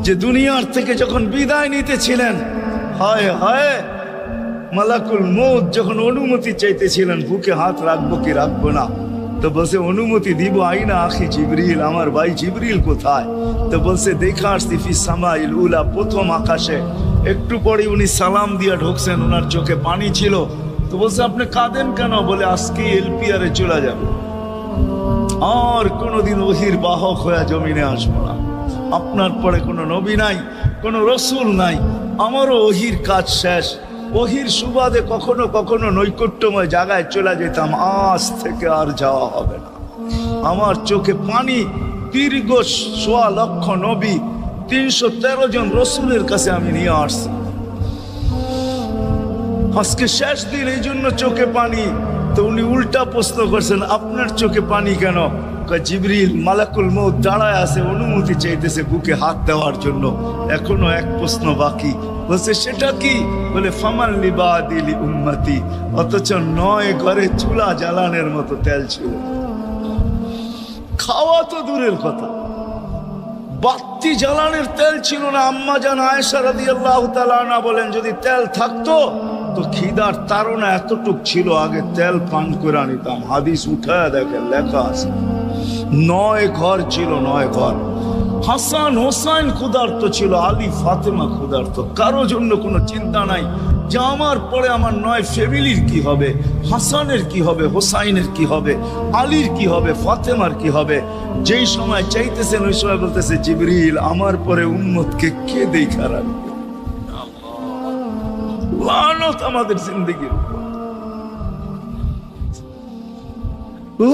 যে দুনিয়ার থেকে যখন বিদায় নিতেছিলেন, হায় হায়, মালাকুল মউত যখন অনুমতি চাইতেছিলেন বুকে হাত রাখবো কি রাখবো না, তো বলছে অনুমতি দিব, আইনা আখি জিবরিল, আমার ভাই জিবরিল কোথায়? তো বলছে দেখা আসছি ফি সামাইল উলা, প্রথম আকাশে। একটু পরে উনি সালাম দিয়া ঢুকছেন, ওনার চোখে পানি ছিল। তো বলছে আপনি কাঁদেন কেন? বলে আজকে এলপিআরে চলে যাবে, আর কোনোদিন ওহির বাহক হয়ে জমিনে আসবো না। আপনার পরে কোনো নবী নাই, কোনো রসুল নাই, আমারও ওহির কাজ শেষ। ওহির সুবাদে কখনো কখনো নৈকট্যময় জায়গায় চলে যেতাম, আজ থেকে আর যাওয়া হবে না। আমার চোখে পানি। দীর্ঘ ১.৫ লক্ষ নবী, ৩১৩ জন রসুলের কাছে আমি নিয়ে আসছি। আজকে শেষ দিন, এই জন্য চোখে পানি। তো উনি উল্টা প্রশ্ন করছেন, আপনার চোখে পানি কেন? জিবরিল মালাকুল মউত দাঁড়ায় আছে, অনুমতি চাইতেছে বুকে হাত দেওয়ার জন্য। এখনো এক প্রশ্ন বাকি। বলছে সেটা কি? বলে ফামান লিবাদিলি উম্মতি। অথচ ৯ ঘরে চুলা জ্বালানোর মতো তেল ছিল। খাওয়া তো দূরের কথা, বাতি জ্বালানোর তেল ছিল না। আম্মা জান আয়েশা রাদিয়াল্লাহু তাআলা আনহা বলেন, যদি তেল থাকতো তো খিদার তাড়না এতটুক ছিল, আগে তেল পান করে নিতাম। হাদিস উঠায় দেখেন, লেখা আছে ৯ ঘর ছিল, ৯ ঘর। হাসান হোসাইন ক্ষুধার্ত ছিল, আলী ফাতেমা ক্ষুধার্ত। কারো জন্য কোনো চিন্তা নাই যে আমার পরে আমার ৯ ফ্যামিলির কি হবে, হাসানের কি হবে, হোসাইনের কি হবে, আলীর কি হবে, ফাতেমার কি হবে। যেই সময় চাইতেছেন ওই সময় বলতেছে জিবরিল আমার পরে উম্মতকে কে দেখা রাখবে? লানত আমাদের জিন্দেগির,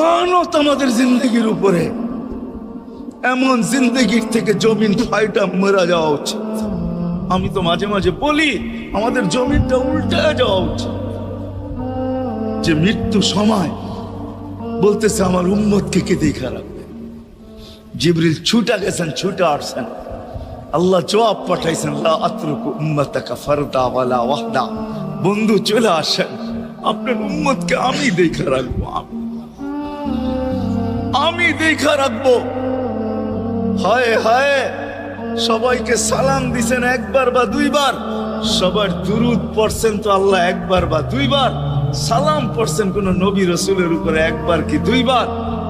লানত আমাদের জিন্দেগির উপরে। এমন জিন্দেগির থেকে জমিন ফাইটা মরা যাওয়া উচিত। আমি তো মাঝে মাঝে বলি আমাদের জমিনটা উল্টে যাওয়া উচিত, যে মৃত্যু সময় বলতেছে আমার উম্মতকে কে দেখা রাখবে। জিবরিল ছুটা গেছেন, ছুটা আসছেন, আল্লাহ জবাব পাঠাইছেন, লা আতরুকু উম্মাতাকা ফারদা ওয়ালা ওয়াহদা। বন্ধু চলে আসেন, আপনার উম্মতকে আমি দেখা রাখবো, আমি দেখা রাখবো। হায় হায়, সবাইকে সালাম দিছেন একবার বা দুইবার, সবার দুরুদ পড়ছেন তো আল্লাহ একবার বা দুইবার, সালাম পড়ছেন কোন নবী রসুলের উপরে একবার কি দুইবার।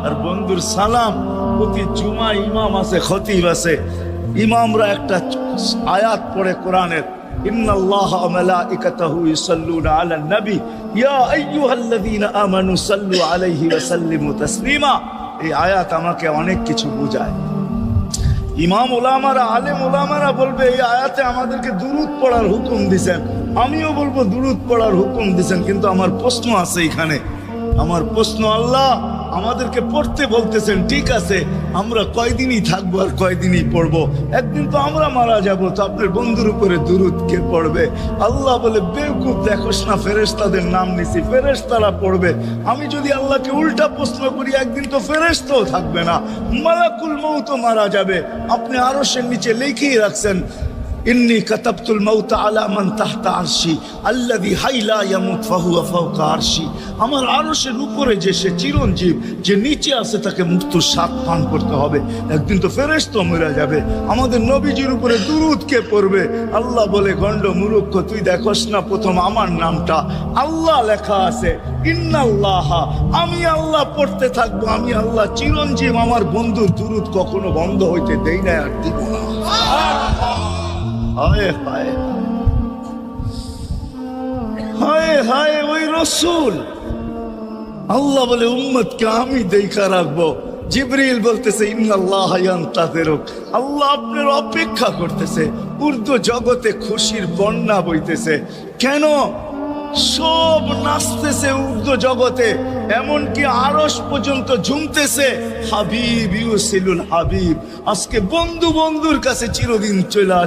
আর বন্ধুর সালাম প্রতি জুমা ইমাম আছে, খতিব আছে, ইমামরা একটা আয়াত পড়ে কোরআনের, ইন্নাল্লাহা ওয়া মালাইকাতাহু ইউসাল্লুনা আলান নবী ইয়া আইয়ুহাল্লাযীনা আমানু সাল্লু আলাইহি ওয়া সাল্লিমু তাসলিমা। এই আয়াত আমাকে অনেক কিছু বোঝায়। ইমাম ওলামারা, আলেম ওলামারা বলবে এই আয়াতে আমাদেরকে দুরূদ পড়ার হুকুম দিছেন, আমিও বলবো দুরূদ পড়ার হুকুম দিছেন। কিন্তু আমার প্রশ্ন আছে এখানে, আমার প্রশ্ন, আল্লাহ আমাদেরকে পড়তে বলতেছেন, ঠিক আছে, আমরা কয়দিনই থাকবো আর কয়দিনই পড়বো? একদিন তো আমরা মারা যাব, তো আপনার বন্ধুর উপরে দুরূদ কে পড়বে? আল্লাহ বলে বেওকুফ, দেখোস না ফেরেশতাদের নাম নিছি, ফেরেশতারা পড়বে। আমি যদি আল্লাহকে উল্টা প্রশ্ন করি, একদিন তো ফেরেশতাও থাকবে না, মালাকুল মউত মারা যাবে। আপনি আরশের নিচে লিখেই রাখছেন, ইন্নী কাতাবতুল মাউতা আলা মান তাহতা আরশি আল্লাযী হাইলা ইয়ামুত ফাহুয়া ফাওকা আরশি। আমার আরশের উপরে যে সে চিরঞ্জীব, যে নিচে আছে তাকে মৃত্যুর স্বাদ পান করতে হবে। একদিন তো ফেরেশতা মরে যাবে, আমাদের নবীজির উপরে দুরূদ কে পড়বে? আল্লাহ বলে, গন্ড মূর্খ, তুই দেখোস না প্রথম আমার নামটা আল্লাহ লেখা আছে, ইন্নাল্লাহা, আমি আল্লাহ পড়তে থাকবো, আমি আল্লাহ চিরঞ্জীব, আমার বন্ধুর দুরূদ কখনো বন্ধ হইতে দেই না, আর দিব না। হায় হায় হায় হায়, ওই রসুল। আল্লাহ বলে উম্মতকে আমি দেখা রাখবো। জিবরিল বলতেছে ইন্নাল্লাহা ইয়ান্তাযিরুক, আল্লাহ আপনার অপেক্ষা করতেছে। উর্দু জগতে খুশির বন্যা বইতেছে। কেন? সব নাচতেছে উর্দু জগতে, এমনকি আরশ পর্যন্ত ঝুমতেছে। হাবিব ইউসিলুল হাবিব, আজকে বন্ধু বন্ধুর কাছে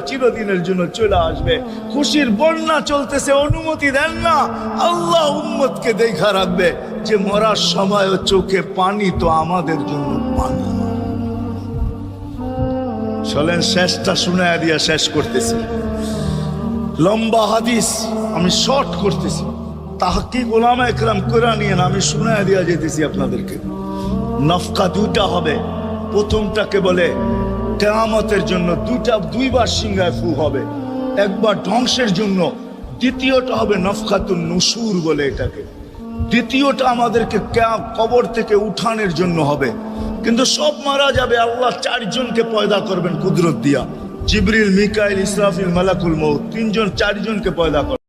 চিরদিনের জন্য চলে আসবে। খুশির বন্যা চলতেছে, অনুমতি দেন না, আল্লাহ উম্মতকে দেখা রাখবে। যে মরার সময় চোখে পানি, তো আমাদের জন্য পানি। চলেন শেষটা শুনায়া দিয়া শেষ করতেছি। লম্বা হাদিস, আমি শর্ট করতেছি। তাহকিক উলামা ইকরাম করে নিয়েন, আমি শুনায়া দিয়া যেতেছি আপনাদেরকে। নফকা দুইটা হবে। প্রথমটাকে বলে কিয়ামতের জন্য দুইবার সিংহায় ফু হবে, একবার ধ্বংসের জন্য, দ্বিতীয়টা হবে নফখাতুন নুশুর বলে এটাকে, দ্বিতীয়টা আমাদেরকে কবর থেকে উঠানোর জন্য হবে। কিন্তু সব মারা যাবে, আল্লাহ চারজনকে পয়দা করবেন কুদরত দিয়া, জিবরিল, মিকাইল, ইসরাফিল, মালাকুল মউত, তিনজন চারজনকে পয়দা করবেন।